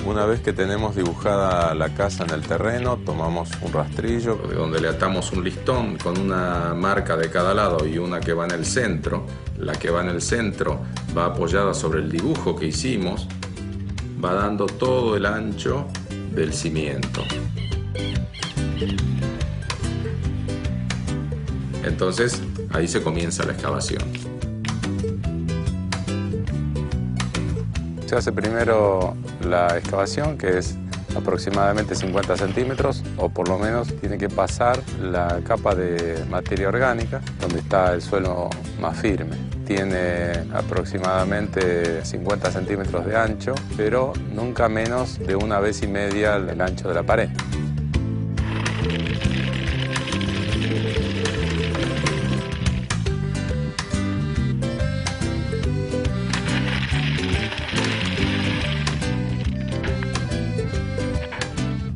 Una vez que tenemos dibujada la casa en el terreno, tomamos un rastrillo donde le atamos un listón con una marca de cada lado y una que va en el centro. La que va en el centro va apoyada sobre el dibujo que hicimos, va dando todo el ancho del cimiento. Entonces, ahí se comienza la excavación. Se hace primero la excavación, que es aproximadamente 50 centímetros, o por lo menos tiene que pasar la capa de materia orgánica, donde está el suelo más firme. Tiene aproximadamente 50 centímetros de ancho, pero nunca menos de 1,5 veces el ancho de la pared.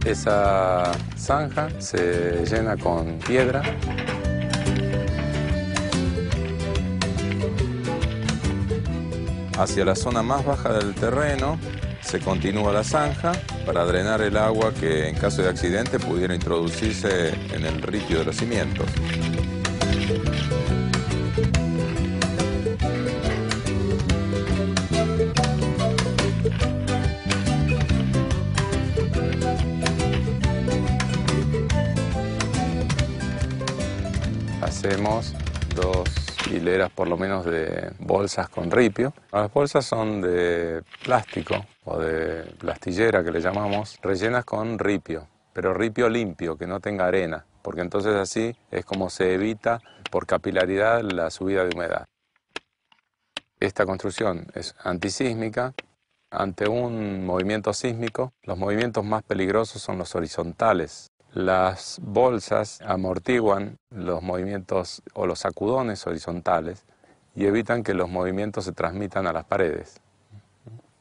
Esa zanja se llena con piedra. Hacia la zona más baja del terreno se continúa la zanja para drenar el agua que en caso de accidente pudiera introducirse en el ripio de los cimientos. Hacemos 2 hileras por lo menos de bolsas con ripio. Las bolsas son de plástico o de plastillera que le llamamos, rellenas con ripio, pero ripio limpio, que no tenga arena, porque entonces así es como se evita por capilaridad la subida de humedad. Esta construcción es antisísmica. Ante un movimiento sísmico, los movimientos más peligrosos son los horizontales. Las bolsas amortiguan los movimientos o los sacudones horizontales y evitan que los movimientos se transmitan a las paredes.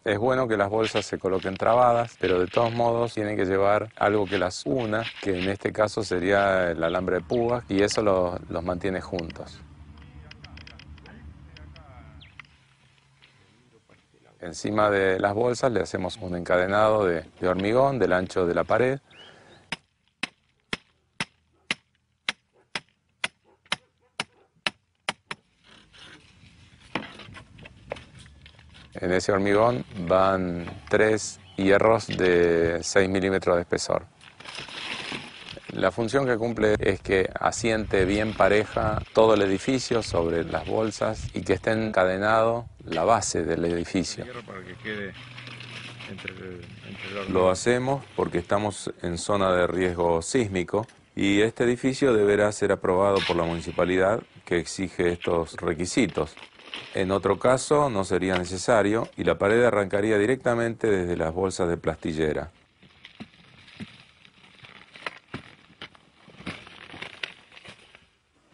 Es bueno que las bolsas se coloquen trabadas, pero de todos modos tienen que llevar algo que las una, que en este caso sería el alambre de púas, y eso los mantiene juntos. Encima de las bolsas le hacemos un encadenado de hormigón del ancho de la pared. En ese hormigón van 3 hierros de 6 milímetros de espesor. La función que cumple es que asiente bien pareja todo el edificio sobre las bolsas y que esté encadenado la base del edificio. Lo hacemos porque estamos en zona de riesgo sísmico y este edificio deberá ser aprobado por la municipalidad que exige estos requisitos. En otro caso no sería necesario y la pared arrancaría directamente desde las bolsas de plastillera.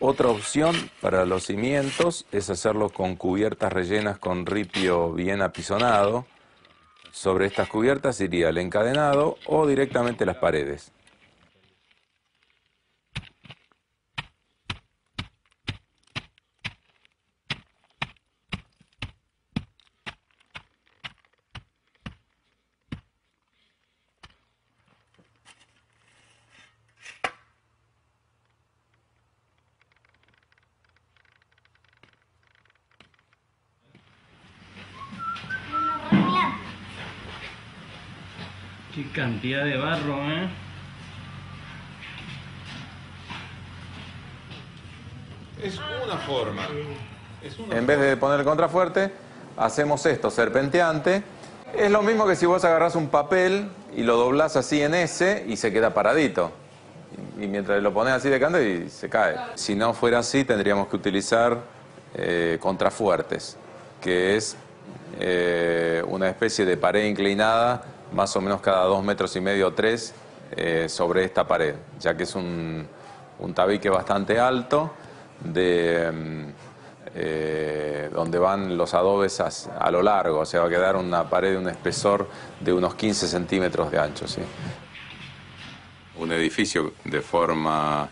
Otra opción para los cimientos es hacerlo con cubiertas rellenas con ripio bien apisonado. Sobre estas cubiertas iría el encadenado o directamente las paredes. Qué cantidad de barro, ¿eh? Es una forma. En vez de poner el contrafuerte, hacemos esto, serpenteante. Es lo mismo que si vos agarrás un papel y lo doblás así en S y se queda paradito. Y mientras lo pones así de canto y se cae. Si no fuera así, tendríamos que utilizar contrafuertes, que es una especie de pared inclinada, más o menos cada 2,5 metros o 3 sobre esta pared, ya que es un tabique bastante alto donde van los adobes a lo largo, o sea, va a quedar una pared de un espesor de unos 15 centímetros de ancho, ¿sí? Un edificio de forma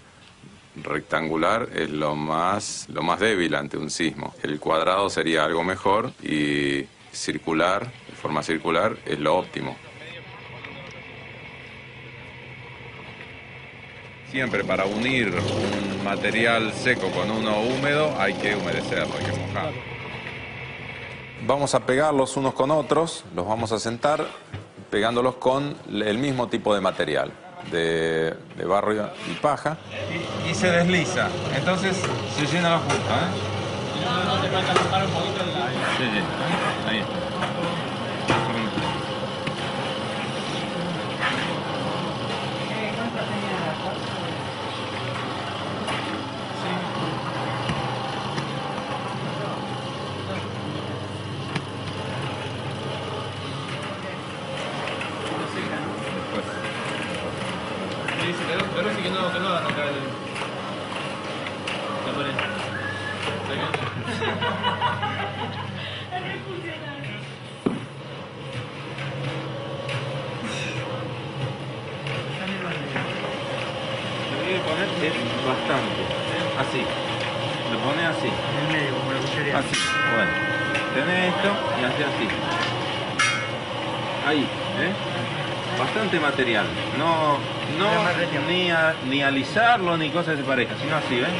rectangular es lo más débil ante un sismo. El cuadrado sería algo mejor y circular, de forma circular, es lo óptimo. siempre para unir un material seco con uno húmedo hay que humedecerlo, hay que mojarlo. Vamos a pegarlos unos con otros, los vamos a sentar pegándolos con el mismo tipo de material, de barro y paja. Y se desliza, entonces se llena la punta, ¿eh? No te falta mojar un poquito el aire. Sí, sí, ahí. Pero sí que no hagan acá el... La pared. Lo que hay que poner es bastante. Así. Lo pones así. En medio, como la cuchara. Así. Bueno. Tenés esto y haces así. Ahí. Bastante material. No ni alisarlo ni cosas de pareja, sino así, ¿ven?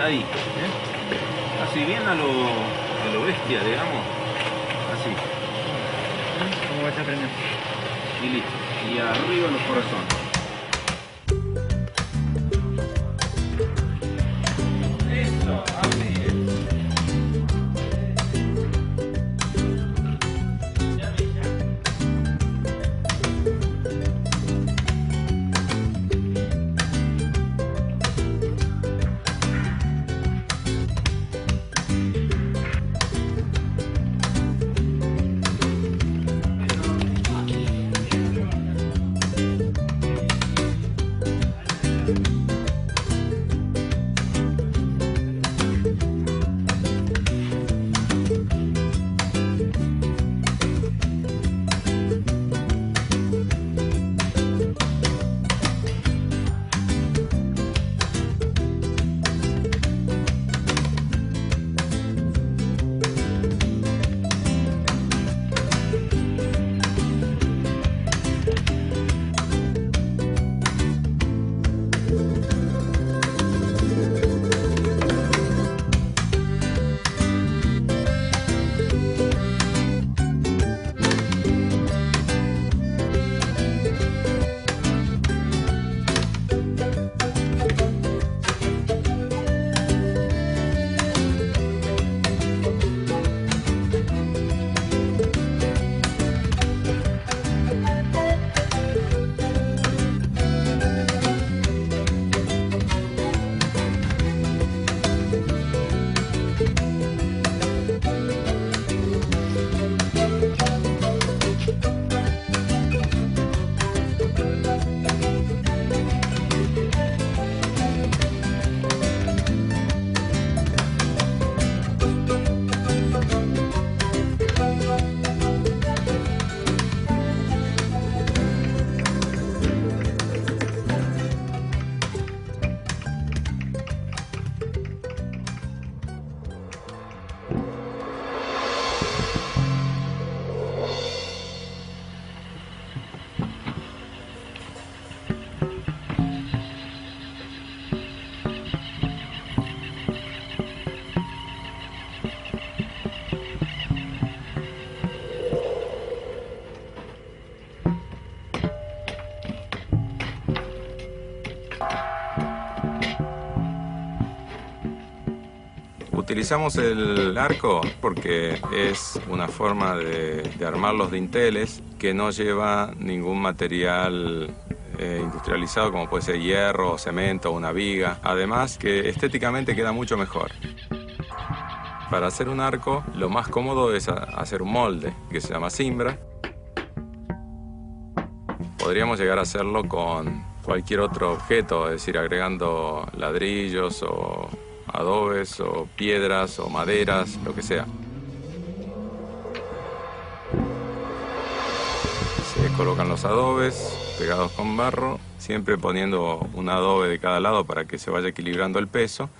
Ahí, así bien a lo bestia, digamos. Así. ¿Cómo vas a aprender? Y listo. Y arriba los corazones. Eso, así es. Utilizamos el arco porque es una forma de armar los dinteles que no lleva ningún material industrializado como puede ser hierro, cemento o una viga. Además que estéticamente queda mucho mejor. Para hacer un arco lo más cómodo es hacer un molde que se llama cimbra. Podríamos llegar a hacerlo con cualquier otro objeto, es decir, agregando ladrillos o adobes o piedras o maderas, lo que sea. Se colocan los adobes pegados con barro, siempre poniendo un adobe de cada lado para que se vaya equilibrando el peso.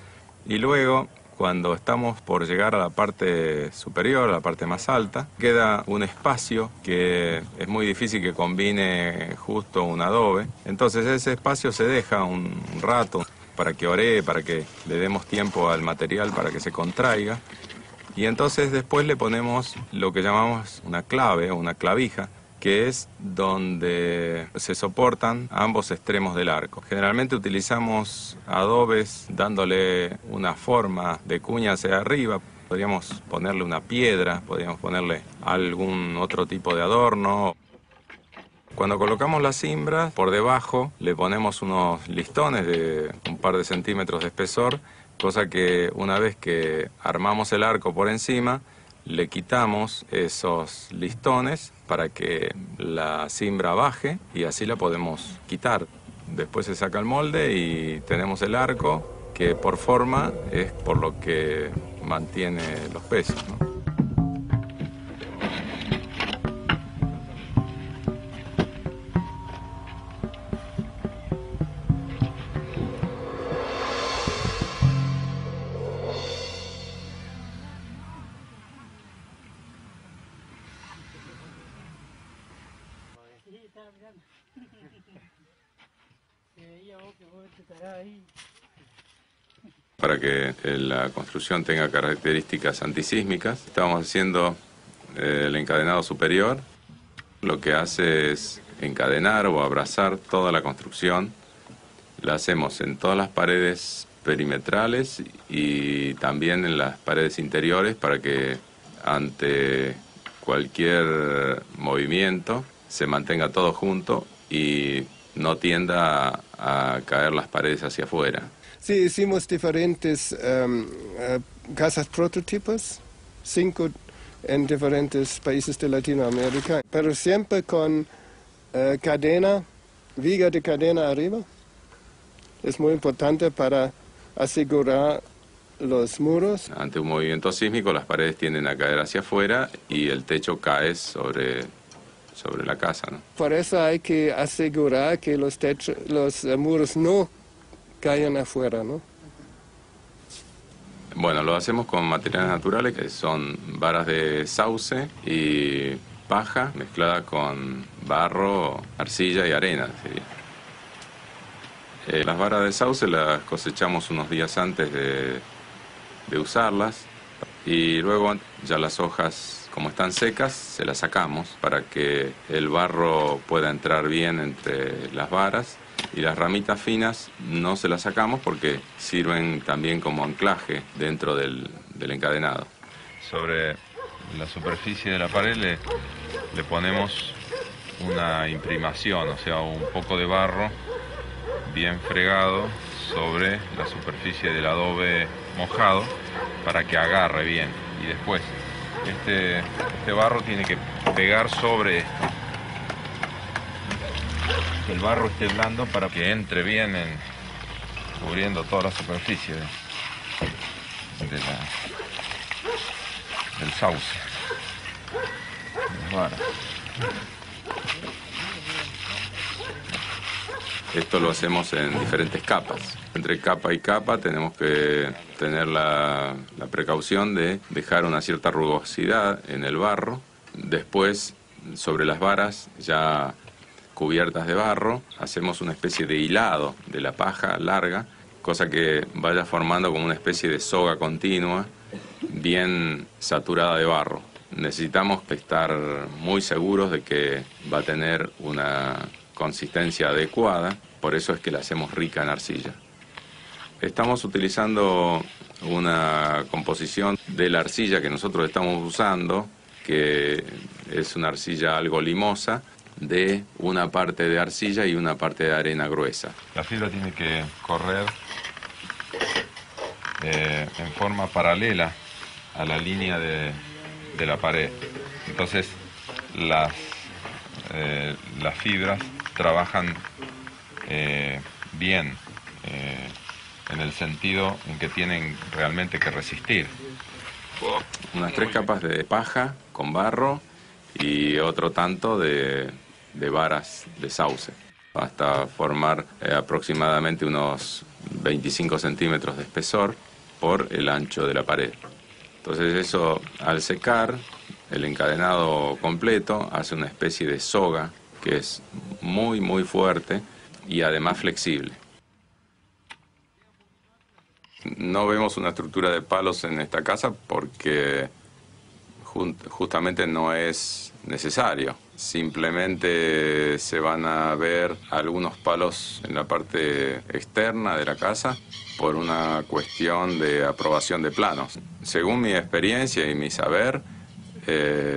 Y luego, cuando estamos por llegar a la parte superior, a la parte más alta, queda un espacio que es muy difícil que combine justo un adobe. Entonces ese espacio se deja un rato para que oree, para que le demos tiempo al material para que se contraiga. Y entonces después le ponemos lo que llamamos una clave o una clavija, que es donde se soportan ambos extremos del arco. Generalmente utilizamos adobes dándole una forma de cuña hacia arriba. Podríamos ponerle una piedra, podríamos ponerle algún otro tipo de adorno. Cuando colocamos las cimbras, por debajo le ponemos unos listones de un par de centímetros de espesor, cosa que una vez que armamos el arco por encima, le quitamos esos listones para que la cimbra baje y así la podemos quitar. Después se saca el molde y tenemos el arco que por forma es por lo que mantiene los pesos, ¿no? Para que la construcción tenga características antisísmicas, estamos haciendo el encadenado superior. Lo que hace es encadenar o abrazar toda la construcción. La hacemos en todas las paredes perimetrales y también en las paredes interiores para que ante cualquier movimiento se mantenga todo junto y no tienda a caer las paredes hacia afuera. Sí, hicimos diferentes casas prototipos, 5 en diferentes países de Latinoamérica, pero siempre con cadena, viga de cadena arriba. Es muy importante para asegurar los muros. Ante un movimiento sísmico las paredes tienden a caer hacia afuera y el techo cae sobre la casa, ¿no? Por eso hay que asegurar que los muros no caigan afuera, ¿no? Bueno, lo hacemos con materiales naturales que son varas de sauce y paja mezclada con barro, arcilla y arena, sería. Las varas de sauce las cosechamos unos días antes de usarlas y luego ya las hojas, como están secas, se las sacamos para que el barro pueda entrar bien entre las varas. Y las ramitas finas no se las sacamos porque sirven también como anclaje dentro del encadenado. Sobre la superficie de la pared le ponemos una imprimación, o sea, un poco de barro bien fregado sobre la superficie del adobe mojado para que agarre bien. Y después este barro tiene que pegar sobre esto. Que el barro esté blando para que entre bien cubriendo toda la superficie del sauce. Esto lo hacemos en diferentes capas. Entre capa y capa tenemos que tener la precaución de dejar una cierta rugosidad en el barro. Después, sobre las varas ya cubiertas de barro, hacemos una especie de hilado de la paja larga, cosa que vaya formando como una especie de soga continua, bien saturada de barro. Necesitamos estar muy seguros de que va a tener una consistencia adecuada, por eso es que la hacemos rica en arcilla. Estamos utilizando una composición de la arcilla que nosotros estamos usando, que es una arcilla algo limosa, de una parte de arcilla y una parte de arena gruesa. La fibra tiene que correr en forma paralela a la línea de la pared. Entonces las fibras trabajan bien en el sentido en que tienen realmente que resistir. Unas 3 capas de paja con barro y otro tanto de varas de sauce, hasta formar aproximadamente unos 25 centímetros de espesor. por el ancho de la pared. Entonces eso, al secar, el encadenado completo hace una especie de soga que es muy fuerte y además flexible. No vemos una estructura de palos en esta casa porque justamente no es necesario. Simplemente se van a ver algunos palos en la parte externa de la casa por una cuestión de aprobación de planos. Según mi experiencia y mi saber,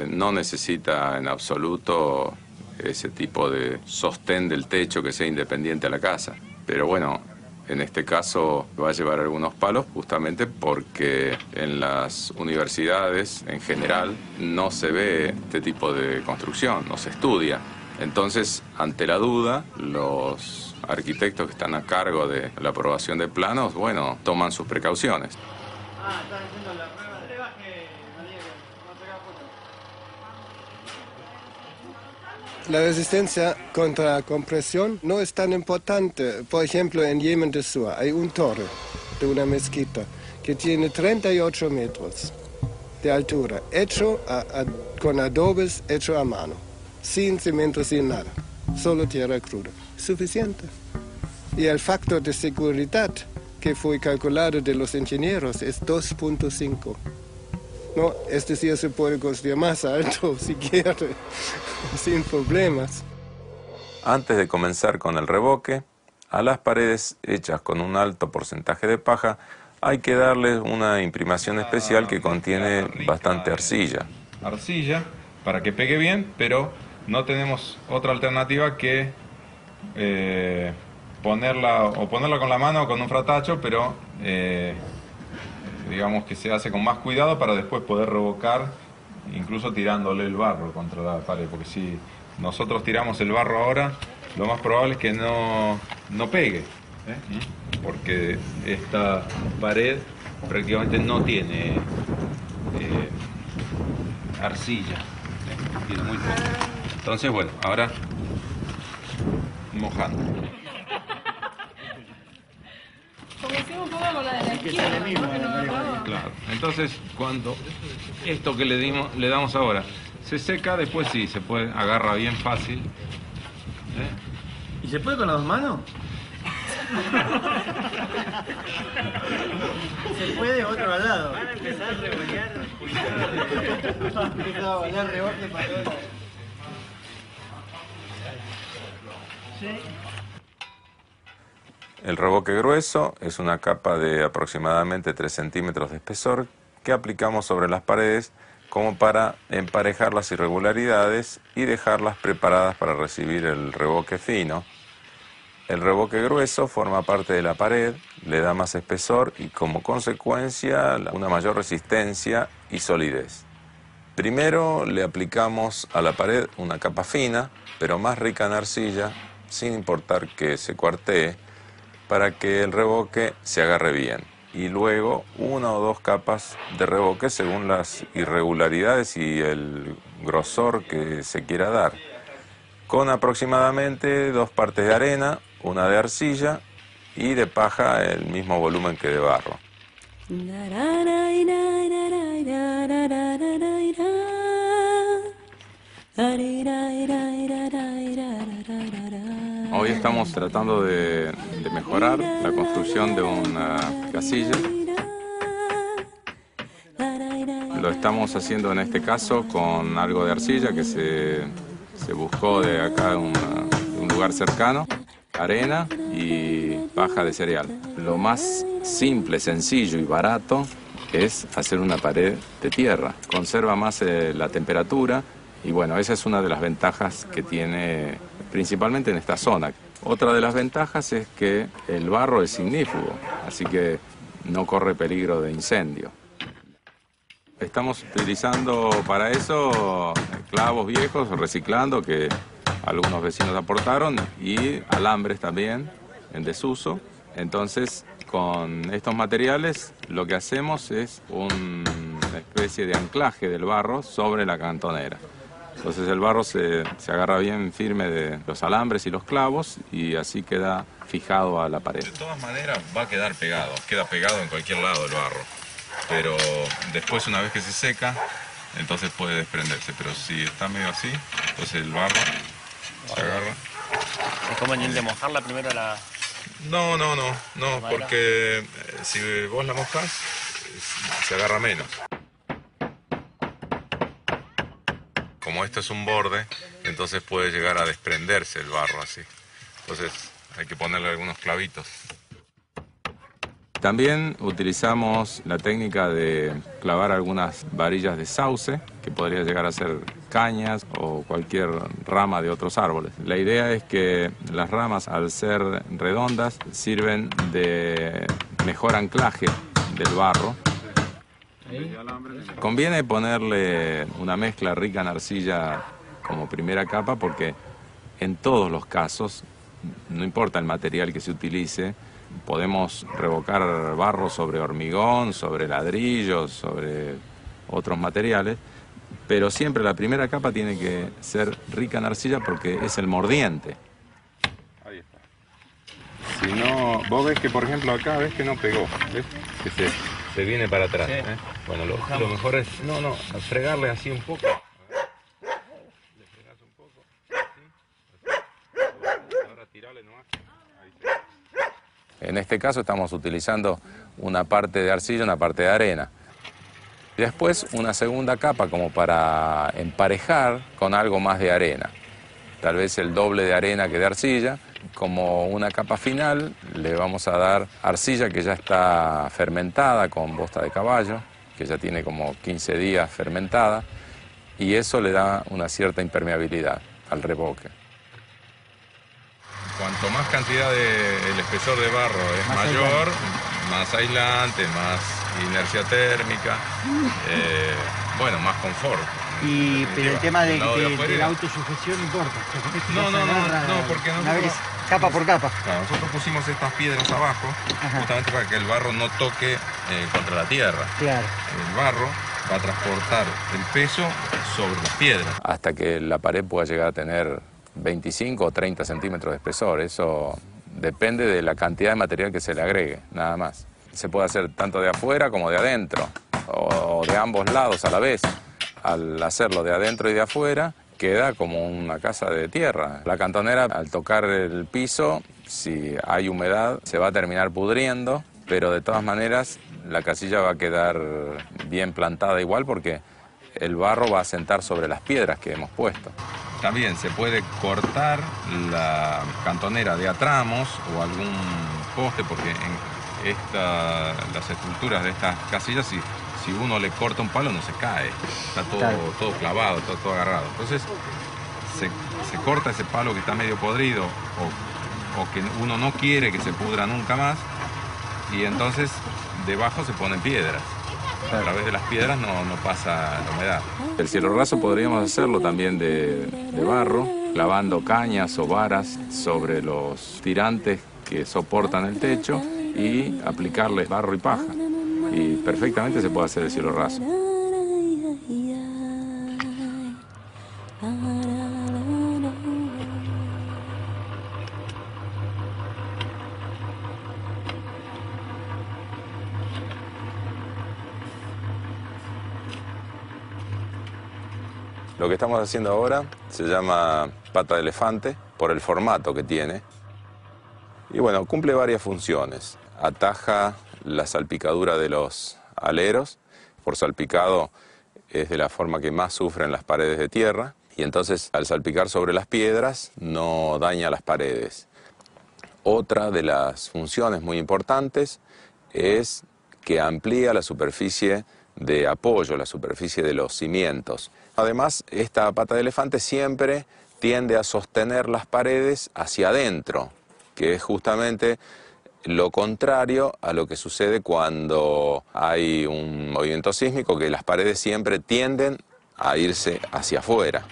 no necesita en absoluto ese tipo de sostén del techo que sea independiente a la casa. Pero bueno, en este caso va a llevar algunos palos justamente porque en las universidades en general no se ve este tipo de construcción, no se estudia. Entonces, ante la duda, los arquitectos que están a cargo de la aprobación de planos, bueno, toman sus precauciones. Están haciendo la prueba de rebaje, no se haga foto. La resistencia contra compresión no es tan importante. Por ejemplo, en Yemen del Sur hay un torre de una mezquita que tiene 38 metros de altura, hecho con adobes, hecho a mano, sin cemento, sin nada, solo tierra cruda. Suficiente. Y el factor de seguridad que fue calculado de los ingenieros es 2.5. No, es decir, se puede construir más alto si quiere, sin problemas. Antes de comenzar con el revoque, a las paredes hechas con un alto porcentaje de paja hay que darles una imprimación especial que contiene bastante arcilla. Arcilla para que pegue bien, pero no tenemos otra alternativa que ponerla con la mano o con un fratacho, pero digamos que se hace con más cuidado para después poder revocar, incluso tirándole el barro contra la pared, porque si nosotros tiramos el barro ahora, lo más probable es que no pegue, porque esta pared prácticamente no tiene arcilla, tiene muy poco. Entonces, bueno, ahora mojando. Como hicimos un poco con la de la esquina, ¿no? Que no agarraba. Claro. Entonces, cuando esto que le damos ahora se seca, después sí, se puede, agarra bien fácil. ¿Y se puede con las dos manos? Se puede otro al lado. Van a empezar a revolear. Van a empezar a volar rebote para todos lados. Sí. El revoque grueso es una capa de aproximadamente 3 centímetros de espesor que aplicamos sobre las paredes como para emparejar las irregularidades y dejarlas preparadas para recibir el revoque fino. El revoque grueso forma parte de la pared, le da más espesor y como consecuencia una mayor resistencia y solidez. Primero le aplicamos a la pared una capa fina, pero más rica en arcilla, sin importar que se cuartee, para que el revoque se agarre bien. Y luego 1 o 2 capas de revoque según las irregularidades y el grosor que se quiera dar, con aproximadamente 2 partes de arena, 1 de arcilla y de paja el mismo volumen que de barro. Hoy estamos tratando de mejorar la construcción de una casilla. Lo estamos haciendo en este caso con algo de arcilla que se buscó de acá de un lugar cercano, arena y paja de cereal. Lo más simple, sencillo y barato es hacer una pared de tierra. Conserva más la temperatura y bueno, esa es una de las ventajas que tiene principalmente en esta zona. Otra de las ventajas es que el barro es ignífugo, así que no corre peligro de incendio. Estamos utilizando para eso clavos viejos, reciclando, que algunos vecinos aportaron, y alambres también en desuso. Entonces, con estos materiales lo que hacemos es una especie de anclaje del barro sobre la cantonera. Entonces el barro se agarra bien firme de los alambres y los clavos y así queda fijado a la pared. De todas maneras va a quedar pegado, queda pegado en cualquier lado el barro. Pero después, una vez que se seca, entonces puede desprenderse. Pero si está medio así, entonces el barro se agarra. ¿Es conveniente mojarla primero la...? No, porque si vos la mojás, se agarra menos. Como esto es un borde, entonces puede llegar a desprenderse el barro así. Entonces hay que ponerle algunos clavitos. También utilizamos la técnica de clavar algunas varillas de sauce, que podría llegar a ser cañas o cualquier rama de otros árboles. La idea es que las ramas, al ser redondas, sirven de mejor anclaje del barro. Conviene ponerle una mezcla rica en arcilla como primera capa porque en todos los casos, no importa el material que se utilice, podemos revocar barro sobre hormigón, sobre ladrillos, sobre otros materiales, pero siempre la primera capa tiene que ser rica en arcilla porque es el mordiente. Ahí está. Si no, vos ves que por ejemplo acá ves que no pegó, ¿ves? Que se viene para atrás. Sí. Bueno, lo mejor es fregarle así un poco. Le fregás un poco. Así. Ahora tirale nomás. Ahí se... En este caso estamos utilizando una parte de arcilla, una parte de arena. Y después una segunda capa como para emparejar con algo más de arena. Tal vez el doble de arena que de arcilla. Como una capa final le vamos a dar arcilla que ya está fermentada con bosta de caballo, que ya tiene como 15 días fermentada, y eso le da una cierta impermeabilidad al revoque. Cuanto más cantidad el espesor de barro es mayor, más aislante, más inercia térmica, bueno, más confort. Pero el tema de la autosujeción no importa. No, porque nosotros... Capa por capa. Claro, nosotros pusimos estas piedras abajo, justamente para que el barro no toque contra la tierra. Claro. El barro va a transportar el peso sobre las piedras. Hasta que la pared pueda llegar a tener 25 o 30 centímetros de espesor. Eso depende de la cantidad de material que se le agregue, nada más. Se puede hacer tanto de afuera como de adentro, o de ambos lados a la vez. Al hacerlo de adentro y de afuera, queda como una casa de tierra. La cantonera, al tocar el piso, si hay humedad, se va a terminar pudriendo, pero de todas maneras la casilla va a quedar bien plantada igual porque el barro va a sentar sobre las piedras que hemos puesto. También se puede cortar la cantonera de a tramos o algún poste, porque en las estructuras de estas casillas, si uno le corta un palo no se cae, está todo clavado, está todo agarrado. Entonces se corta ese palo que está medio podrido o que uno no quiere que se pudra nunca más, y entonces debajo se ponen piedras. A través de las piedras no pasa la humedad. El cielo raso podríamos hacerlo también de barro, clavando cañas o varas sobre los tirantes que soportan el techo y aplicarles barro y paja. Y perfectamente se puede hacer el cielo raso. Lo que estamos haciendo ahora se llama pata de elefante por el formato que tiene. Y bueno, cumple varias funciones. Ataja la salpicadura de los aleros. Por salpicado es de la forma que más sufren las paredes de tierra. Y entonces al salpicar sobre las piedras no daña las paredes. Otra de las funciones muy importantes es que amplía la superficie de apoyo, la superficie de los cimientos. Además, esta pata de elefante siempre tiende a sostener las paredes hacia adentro, que es justamente lo contrario a lo que sucede cuando hay un movimiento sísmico, que las paredes siempre tienden a irse hacia afuera.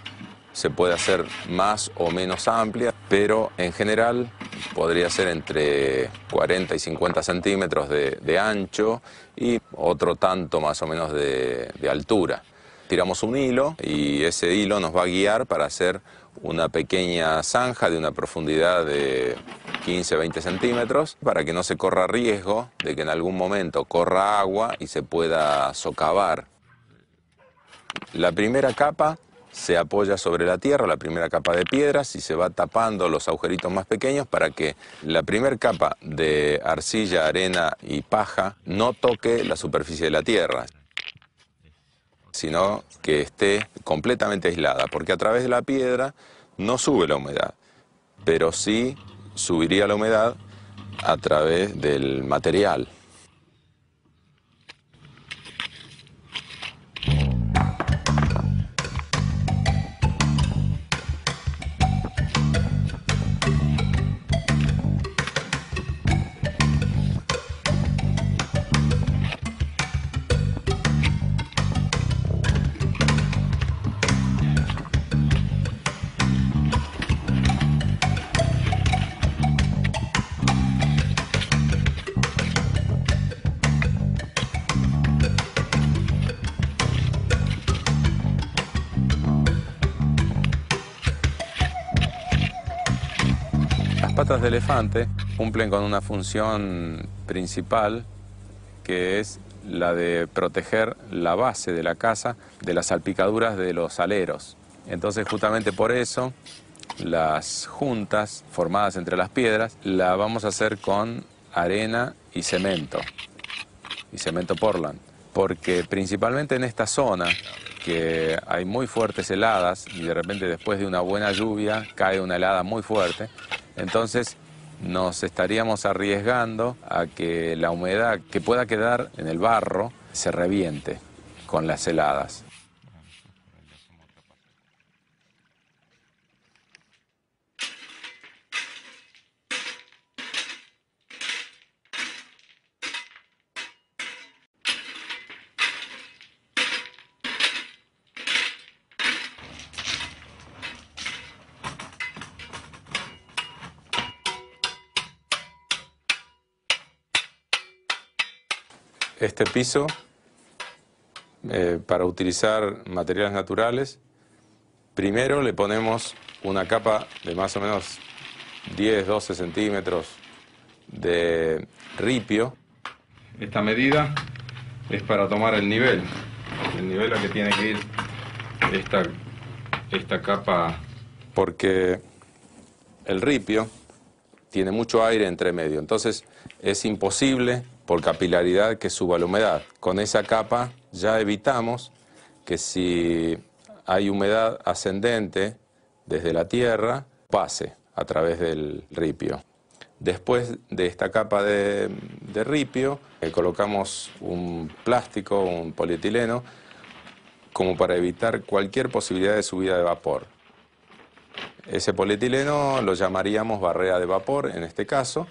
Se puede hacer más o menos amplia, pero en general podría ser entre 40 y 50 centímetros de ancho y otro tanto más o menos de altura. tiramos un hilo y ese hilo nos va a guiar para hacer una pequeña zanja de una profundidad de 15-20 centímetros para que no se corra riesgo de que en algún momento corra agua y se pueda socavar. La primera capa se apoya sobre la tierra, la primera capa de piedras, y se va tapando los agujeritos más pequeños para que la primera capa de arcilla, arena y paja no toque la superficie de la tierra, sino que esté completamente aislada, porque a través de la piedra no sube la humedad, pero sí subiría la humedad a través del material. Las patas de elefante cumplen con una función principal, que es la de proteger la base de la casa de las salpicaduras de los aleros. Entonces, justamente por eso, las juntas formadas entre las piedras las vamos a hacer con arena y cemento Portland, porque principalmente en esta zona, que hay muy fuertes heladas y de repente después de una buena lluvia cae una helada muy fuerte, entonces nos estaríamos arriesgando a que la humedad que pueda quedar en el barro se reviente con las heladas. Este piso, para utilizar materiales naturales, primero le ponemos una capa de más o menos 10-12 centímetros de ripio. Esta medida es para tomar el nivel a que tiene que ir esta capa. Porque el ripio tiene mucho aire entre medio, entonces es imposible por capilaridad que suba la humedad. Con esa capa ya evitamos que si hay humedad ascendente desde la tierra, pase a través del ripio. Después de esta capa de ripio, colocamos un plástico, un polietileno, como para evitar cualquier posibilidad de subida de vapor. Ese polietileno lo llamaríamos barrera de vapor en este caso.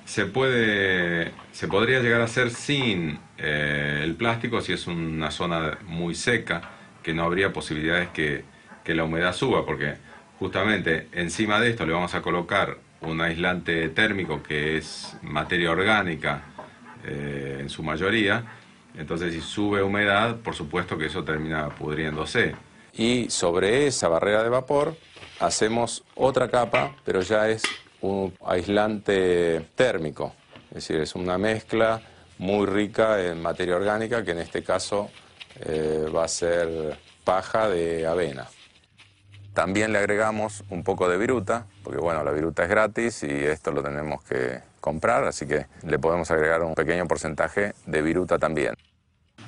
Se podría llegar a hacer sin el plástico si es una zona muy seca, que no habría posibilidades que la humedad suba, porque justamente encima de esto le vamos a colocar un aislante térmico que es materia orgánica en su mayoría. Entonces, si sube humedad, por supuesto que eso termina pudriéndose. Y sobre esa barrera de vapor hacemos otra capa, pero ya es un aislante térmico, es decir, es una mezcla muy rica en materia orgánica, que en este caso va a ser paja de avena. También le agregamos un poco de viruta, porque bueno, la viruta es gratis y esto lo tenemos que comprar, así que le podemos agregar un pequeño porcentaje de viruta también.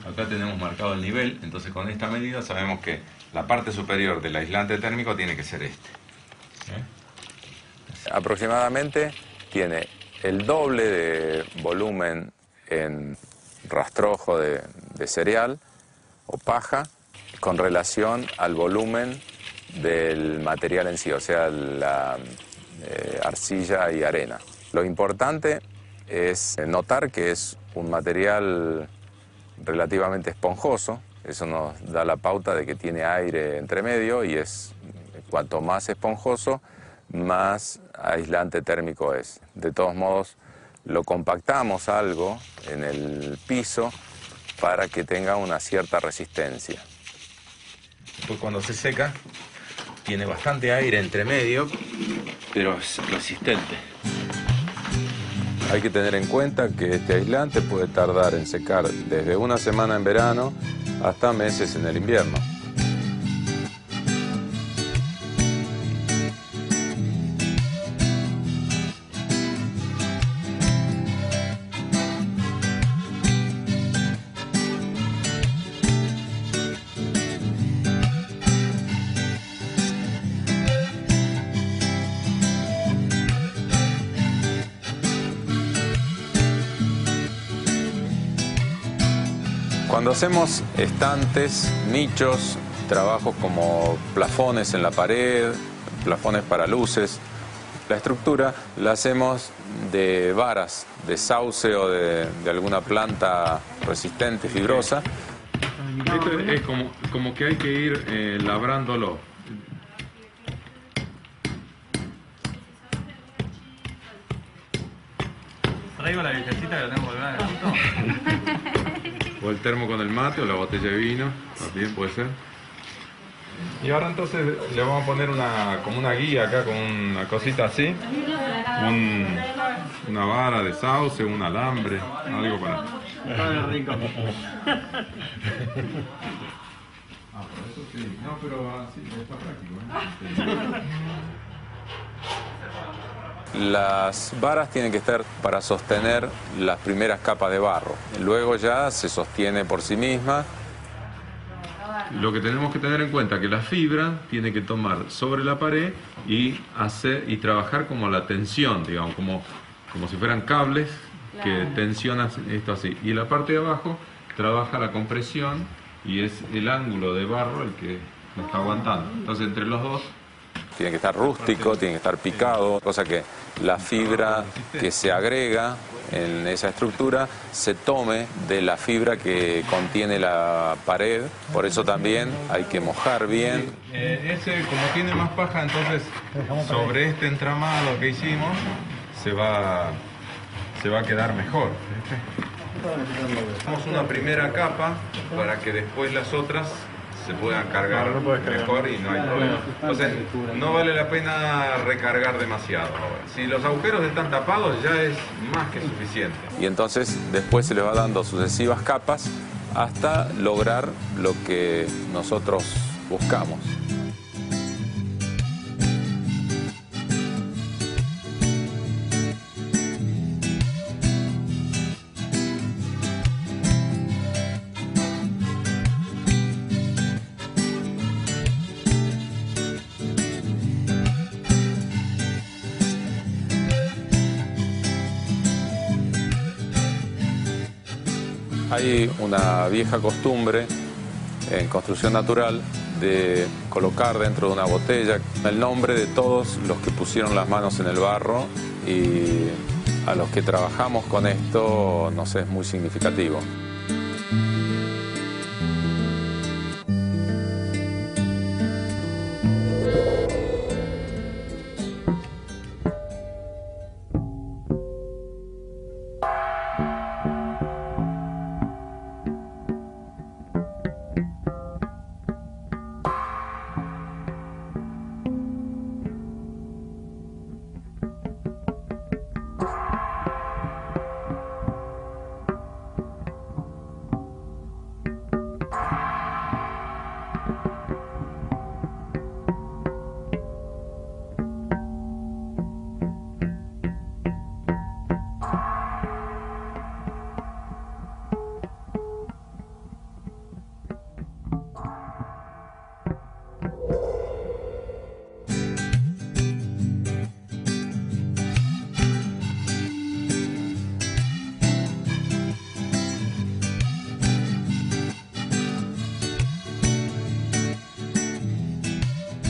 Acá tenemos marcado el nivel, entonces con esta medida sabemos que la parte superior del aislante térmico tiene que ser este. Aproximadamente tiene el doble de volumen en rastrojo de cereal o paja con relación al volumen del material en sí, o sea, la arcilla y arena. Lo importante es notar que es un material relativamente esponjoso, eso nos da la pauta de que tiene aire entre medio y cuanto más esponjoso, más aislante térmico es. De todos modos, lo compactamos algo en el piso para que tenga una cierta resistencia. Después cuando se seca, tiene bastante aire entre medio, pero es resistente. Hay que tener en cuenta que este aislante puede tardar en secar desde una semana en verano hasta meses en el invierno. Cuando hacemos estantes, nichos, trabajos como plafones en la pared, plafones para luces, la estructura la hacemos de varas, de sauce o de alguna planta resistente, fibrosa. Esto es como que hay que ir labrándolo. Traigo la viejecita que la tengo colgada en el auto. O el termo con el mate o la botella de vino, también puede ser. Y ahora entonces le vamos a poner como una guía acá con una cosita así. Una vara de sauce, un alambre, algo para... Está rico. Por eso sí. No, pero así está práctico, Las varas tienen que estar para sostener las primeras capas de barro. Luego ya se sostiene por sí misma. Lo que tenemos que tener en cuenta es que la fibra tiene que tomar sobre la pared y trabajar como la tensión, digamos, como si fueran cables que tensionan esto así. Y la parte de abajo trabaja la compresión y es el ángulo de barro el que me está aguantando. Entonces entre los dos... Tiene que estar rústico, tiene que estar picado, cosa que la fibra que se agrega en esa estructura se tome de la fibra que contiene la pared. Por eso también hay que mojar bien. Ese, como tiene más paja, entonces sobre este entramado que hicimos se va a quedar mejor. Hacemos una primera capa para que después las otras se puedan cargar mejor y no hay problema. Entonces, no vale la pena recargar demasiado ahora. Si los agujeros están tapados, ya es más que suficiente. Y entonces después se le va dando sucesivas capas hasta lograr lo que nosotros buscamos. Hay una vieja costumbre en construcción natural de colocar dentro de una botella el nombre de todos los que pusieron las manos en el barro, y a los que trabajamos con esto nos es muy significativo.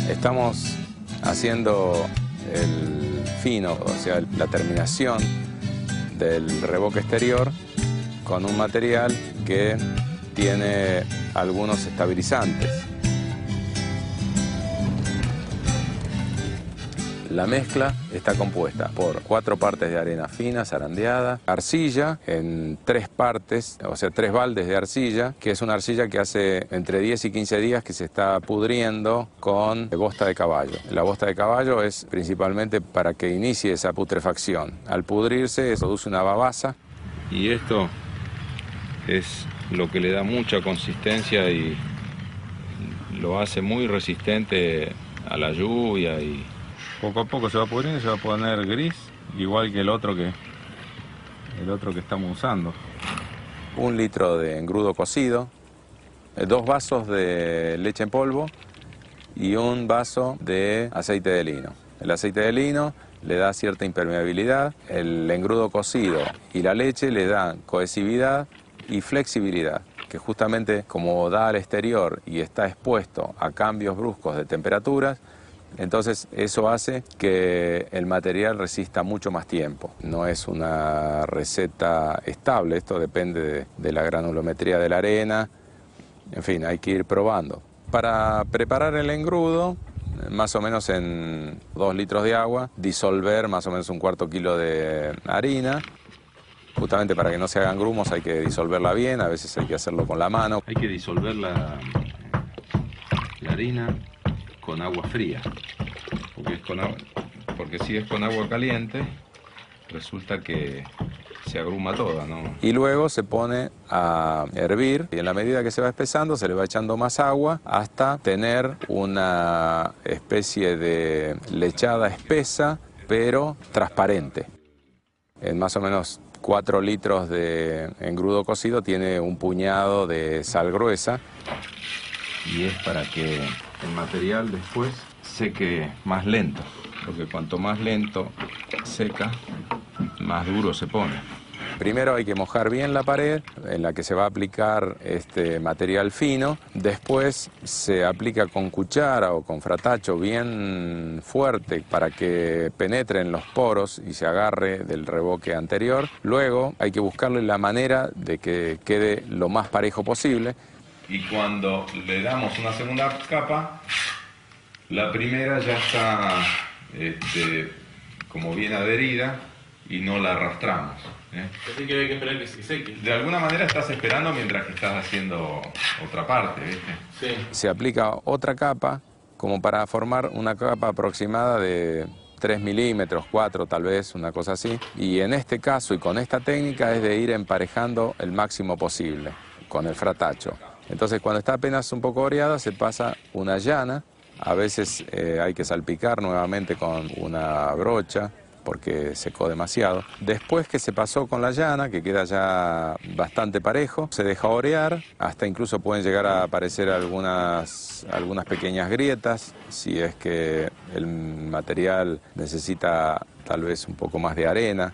Estamos haciendo el fino, o sea, la terminación del revoque exterior con un material que tiene algunos estabilizantes. La mezcla está compuesta por 4 partes de arena fina, zarandeada, arcilla en 3 partes, o sea, 3 baldes de arcilla, que es una arcilla que hace entre 10 y 15 días que se está pudriendo con bosta de caballo. La bosta de caballo es principalmente para que inicie esa putrefacción. Al pudrirse produce una babasa. Y esto es lo que le da mucha consistencia y lo hace muy resistente a la lluvia, y poco a poco se va pudriendo y se va a poner gris, igual que el otro que estamos usando. 1 litro de engrudo cocido, 2 vasos de leche en polvo y 1 vaso de aceite de lino. El aceite de lino le da cierta impermeabilidad, el engrudo cocido y la leche le dan cohesividad y flexibilidad, que justamente como da al exterior y está expuesto a cambios bruscos de temperaturas, entonces eso hace que el material resista mucho más tiempo. No es una receta estable, esto depende de la granulometría de la arena, en fin, hay que ir probando. Para preparar el engrudo, más o menos en 2 litros de agua, disolver más o menos 1/4 kilo de harina. Justamente para que no se hagan grumos hay que disolverla bien, a veces hay que hacerlo con la mano. Hay que disolver la harina con agua fría, porque si es con agua caliente resulta que se agruma toda, ¿no? Y luego se pone a hervir y en la medida que se va espesando se le va echando más agua hasta tener una especie de lechada espesa pero transparente. En más o menos 4 litros de engrudo cocido tiene 1 puñado de sal gruesa. Y es para que el material después seque más lento, porque cuanto más lento seca, más duro se pone. Primero hay que mojar bien la pared en la que se va a aplicar este material fino. Después se aplica con cuchara o con fratacho bien fuerte para que penetre en los poros y se agarre del revoque anterior. Luego hay que buscarle la manera de que quede lo más parejo posible. Y cuando le damos una segunda capa, la primera ya está como bien adherida y no la arrastramos. Así que hay que esperar que se seque. De alguna manera estás esperando mientras que estás haciendo otra parte, ¿viste? Sí. Se aplica otra capa como para formar una capa aproximada de 3 milímetros, 4 tal vez, una cosa así. Y en este caso y con esta técnica es de ir emparejando el máximo posible con el fratacho. Entonces cuando está apenas un poco oreada se pasa una llana. A veces hay que salpicar nuevamente con una brocha porque secó demasiado. Después que se pasó con la llana, que queda ya bastante parejo, se deja orear, hasta incluso pueden llegar a aparecer algunas pequeñas grietas, si es que el material necesita tal vez un poco más de arena.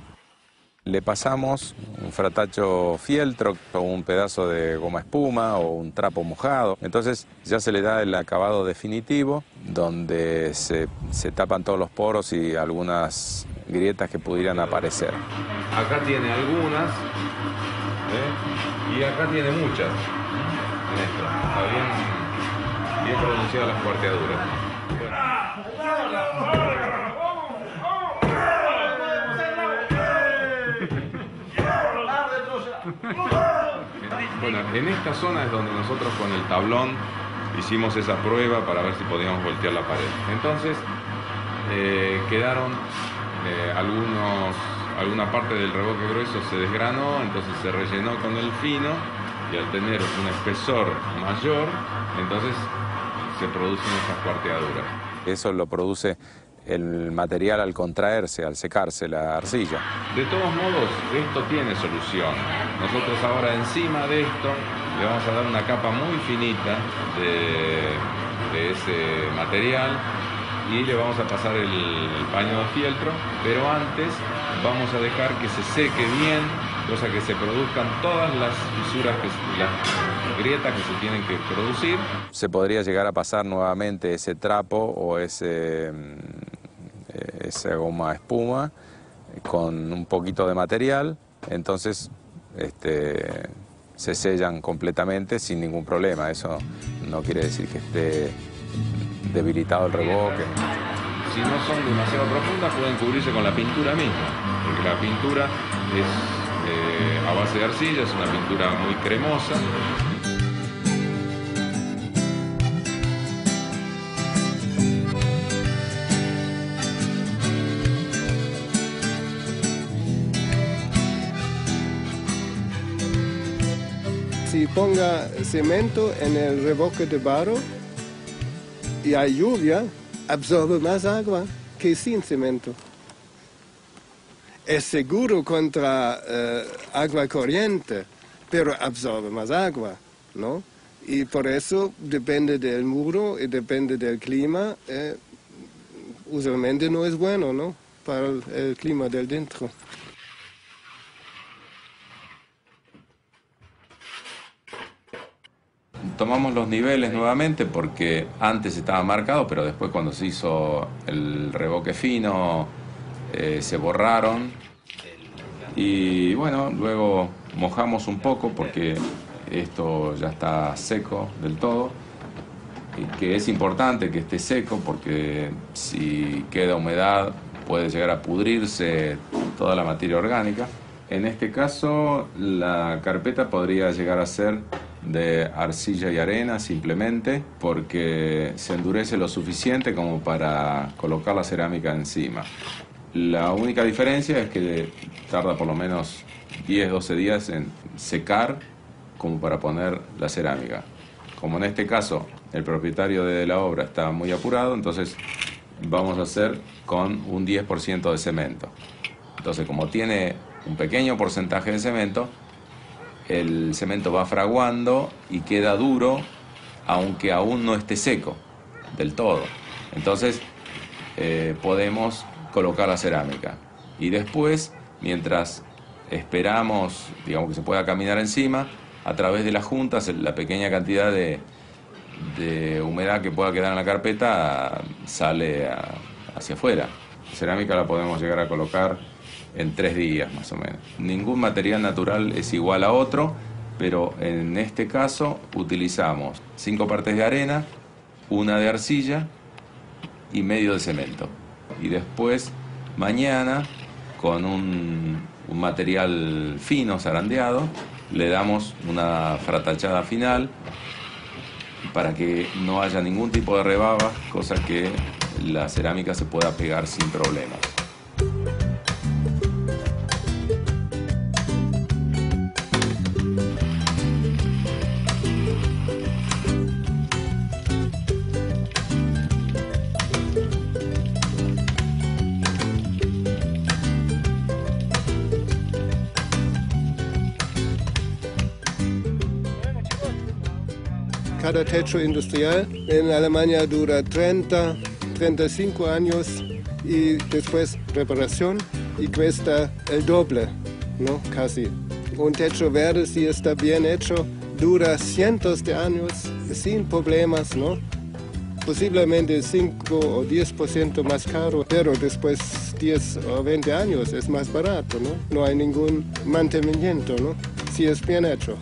Le pasamos un fratacho fieltro o un pedazo de goma espuma o un trapo mojado. Entonces ya se le da el acabado definitivo donde se tapan todos los poros y algunas grietas que pudieran aparecer. Acá tiene algunas, y acá tiene muchas. Está bien pronunciadas las cuarteaduras. Bueno, en esta zona es donde nosotros con el tablón hicimos esa prueba para ver si podíamos voltear la pared. Entonces quedaron alguna parte del revoque grueso se desgranó, entonces se rellenó con el fino y al tener un espesor mayor, entonces se producen esas cuarteaduras. Eso lo produce el material al contraerse, al secarse la arcilla. De todos modos, esto tiene solución. Nosotros ahora encima de esto le vamos a dar una capa muy finita de ese material y le vamos a pasar el paño de fieltro, pero antes vamos a dejar que se seque bien, cosa que se produzcan todas las fisuras, las grietas que se tienen que producir. Se podría llegar a pasar nuevamente ese trapo o esa goma espuma con un poquito de material, entonces se sellan completamente sin ningún problema. Eso no quiere decir que esté debilitado el revoque. si no son demasiado profundas, pueden cubrirse con la pintura misma, porque la pintura es a base de arcilla, es una pintura muy cremosa. Si ponga cemento en el revoque de barro y hay lluvia, absorbe más agua que sin cemento. Es seguro contra agua corriente, pero absorbe más agua, ¿no? Y por eso depende del muro y depende del clima, usualmente no es bueno, ¿no? Para el clima del dentro. Tomamos los niveles nuevamente porque antes estaba marcado, pero después cuando se hizo el revoque fino se borraron. Y bueno, luego mojamos un poco porque esto ya está seco del todo. Y que es importante que esté seco porque si queda humedad puede llegar a pudrirse toda la materia orgánica. En este caso la carpeta podría llegar a ser de arcilla y arena simplemente porque se endurece lo suficiente como para colocar la cerámica encima. La única diferencia es que tarda por lo menos 10-12 días en secar como para poner la cerámica. Como en este caso el propietario de la obra está muy apurado, entonces vamos a hacer con un 10% de cemento. Entonces, como tiene un pequeño porcentaje de cemento, el cemento va fraguando y queda duro, aunque aún no esté seco del todo. Entonces podemos colocar la cerámica. Y después, mientras esperamos, digamos, que se pueda caminar encima, a través de las juntas, la pequeña cantidad de humedad que pueda quedar en la carpeta sale hacia afuera. La cerámica la podemos llegar a colocar en 3 días más o menos. Ningún material natural es igual a otro, pero en este caso utilizamos 5 partes de arena, 1 de arcilla y medio de cemento. Y después, mañana, con un material fino, zarandeado, le damos una fratachada final para que no haya ningún tipo de rebaba, cosa que la cerámica se pueda pegar sin problemas. Cada techo industrial en Alemania dura 35 años y después reparación y cuesta el doble, ¿no? Casi. Un techo verde, si está bien hecho, dura cientos de años sin problemas, ¿no? Posiblemente 5 o 10% más caro, pero después 10 o 20 años es más barato, ¿no? No hay ningún mantenimiento, ¿no? Si es bien hecho.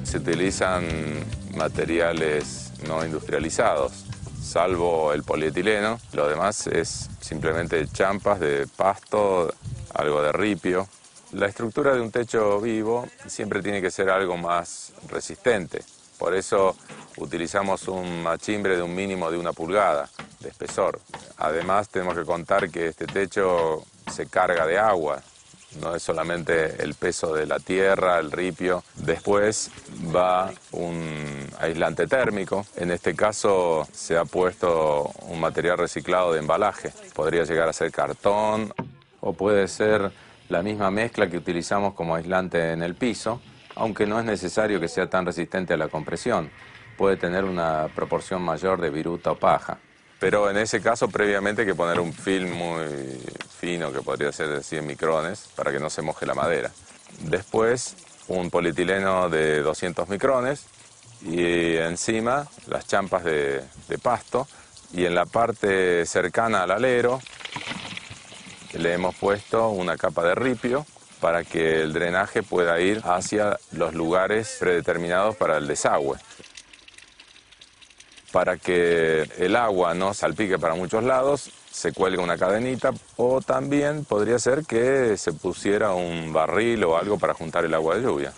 Se utilizan materiales no industrializados, salvo el polietileno. Lo demás es simplemente champas de pasto, algo de ripio. La estructura de un techo vivo siempre tiene que ser algo más resistente. Por eso utilizamos un machimbre de un mínimo de 1 pulgada de espesor. Además tenemos que contar que este techo se carga de agua. No es solamente el peso de la tierra, el ripio. Después va un aislante térmico. En este caso se ha puesto un material reciclado de embalaje. Podría llegar a ser cartón o puede ser la misma mezcla que utilizamos como aislante en el piso, aunque no es necesario que sea tan resistente a la compresión. Puede tener una proporción mayor de viruta o paja. Pero en ese caso previamente hay que poner un film muy fino, que podría ser de 100 micrones, para que no se moje la madera. Después un polietileno de 200 micrones y encima las champas de pasto. Y en la parte cercana al alero le hemos puesto una capa de ripio para que el drenaje pueda ir hacia los lugares predeterminados para el desagüe. Para que el agua no salpique para muchos lados, se cuelga una cadenita, o también podría ser que se pusiera un barril o algo para juntar el agua de lluvia.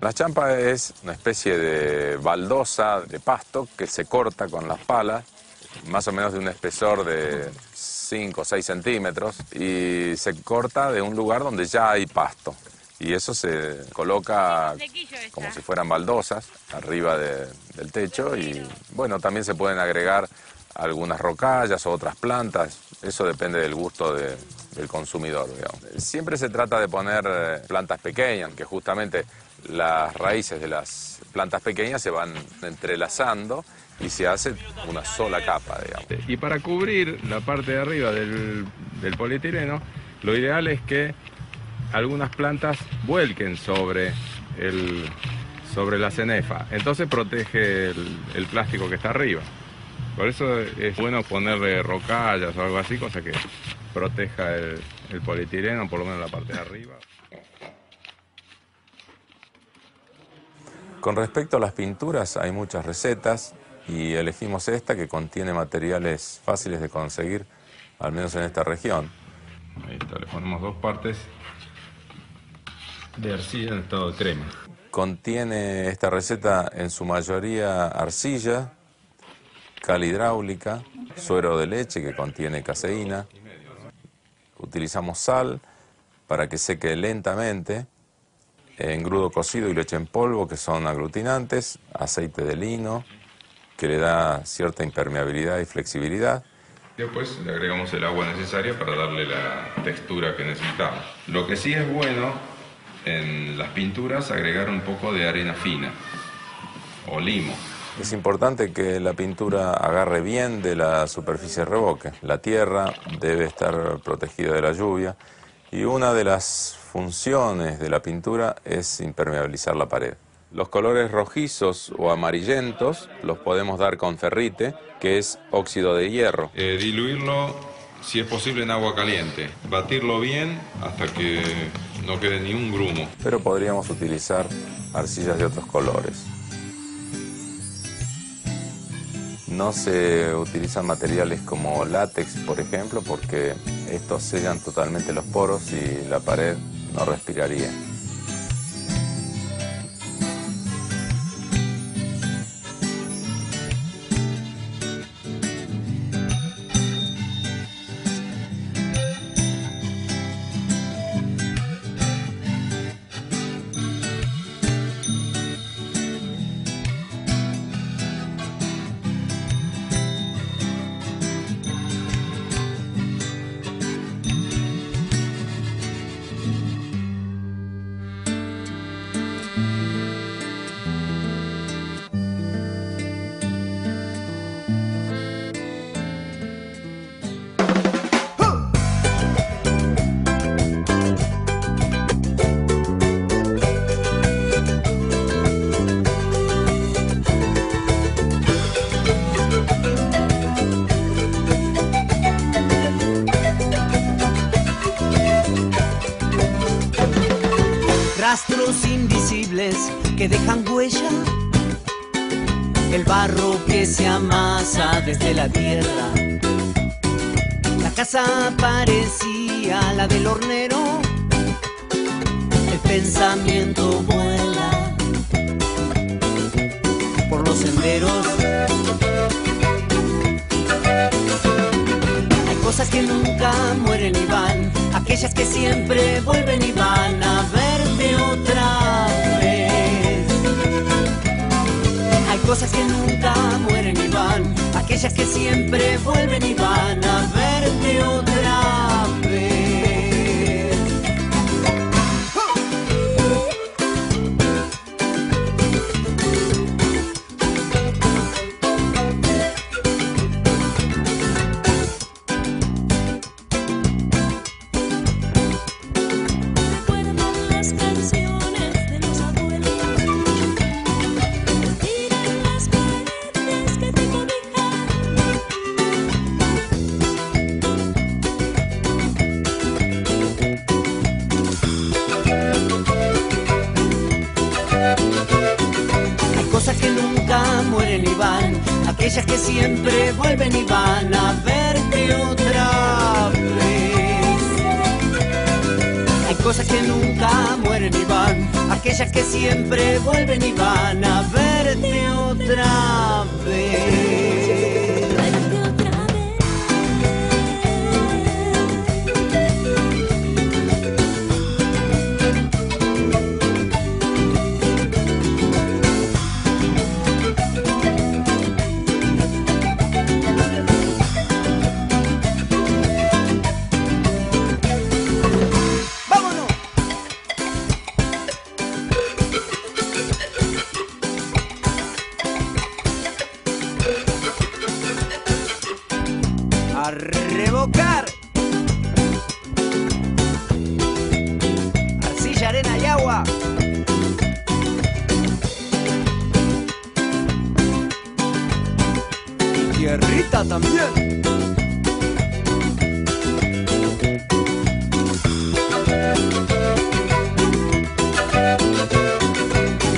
La champa es una especie de baldosa de pasto que se corta con las palas, más o menos de un espesor de 5 o 6 centímetros, y se corta de un lugar donde ya hay pasto. Y eso se coloca como si fueran baldosas arriba del techo, y bueno, también se pueden agregar algunas rocallas o otras plantas. Eso depende del gusto del consumidor, digamos. Siempre se trata de poner plantas pequeñas, que justamente las raíces de las plantas pequeñas se van entrelazando y se hace una sola capa, digamos. Y para cubrir la parte de arriba del polietileno, lo ideal es que algunas plantas vuelquen sobre la cenefa. Entonces protege el plástico que está arriba. Por eso es bueno ponerle rocallas o algo así, cosa que proteja el polietileno, por lo menos la parte de arriba. Con respecto a las pinturas, hay muchas recetas y elegimos esta que contiene materiales fáciles de conseguir, al menos en esta región. Ahí está, le ponemos 2 partes de arcilla en estado de crema. Contiene esta receta en su mayoría arcilla, cal hidráulica, suero de leche que contiene caseína. Utilizamos sal para que seque lentamente, engrudo cocido y leche en polvo, que son aglutinantes, aceite de lino, que le da cierta impermeabilidad y flexibilidad. Después le agregamos el agua necesaria para darle la textura que necesitamos. Lo que sí es bueno en las pinturas, agregar un poco de arena fina o limo. Es importante que la pintura agarre bien de la superficie de revoque. La tierra debe estar protegida de la lluvia y una de las funciones de la pintura es impermeabilizar la pared. Los colores rojizos o amarillentos los podemos dar con ferrite, que es óxido de hierro. Diluirlo, si es posible, en agua caliente. Batirlo bien hasta que no quede ni un grumo. Pero podríamos utilizar arcillas de otros colores. No se utilizan materiales como látex, por ejemplo, porque estos sellan totalmente los poros y la pared no respiraría. Rastros invisibles que dejan huella, el barro que se amasa desde la tierra. La casa parecía la del hornero, el pensamiento vuela por los senderos. Hay cosas que nunca mueren y van, aquellas que siempre vuelven y van a verte otra vez. Hay cosas que nunca mueren y van, aquellas que siempre vuelven y van a verte otra vez. mueren y van, aquellas que siempre vuelven y van a verte otra vez. Hay cosas que nunca mueren y van, aquellas que siempre vuelven y van a verte otra vez. A revocar. Arcilla, arena y agua. Y tierrita también.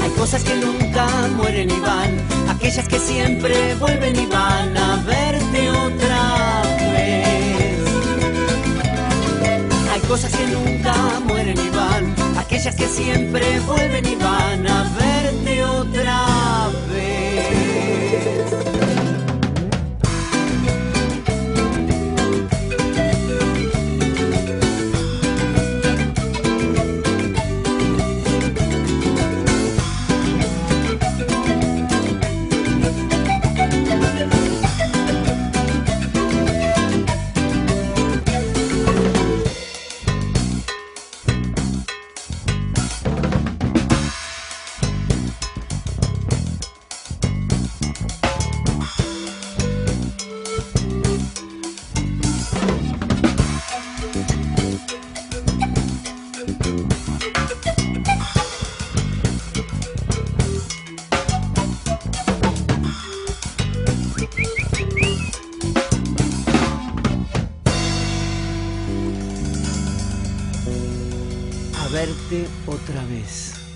Hay cosas que nunca mueren y van, aquellas que siempre vuelven y van a verte otra vez. Hay cosas que nunca mueren y van, aquellas que siempre vuelven y van a verte otra vez. A verte otra vez.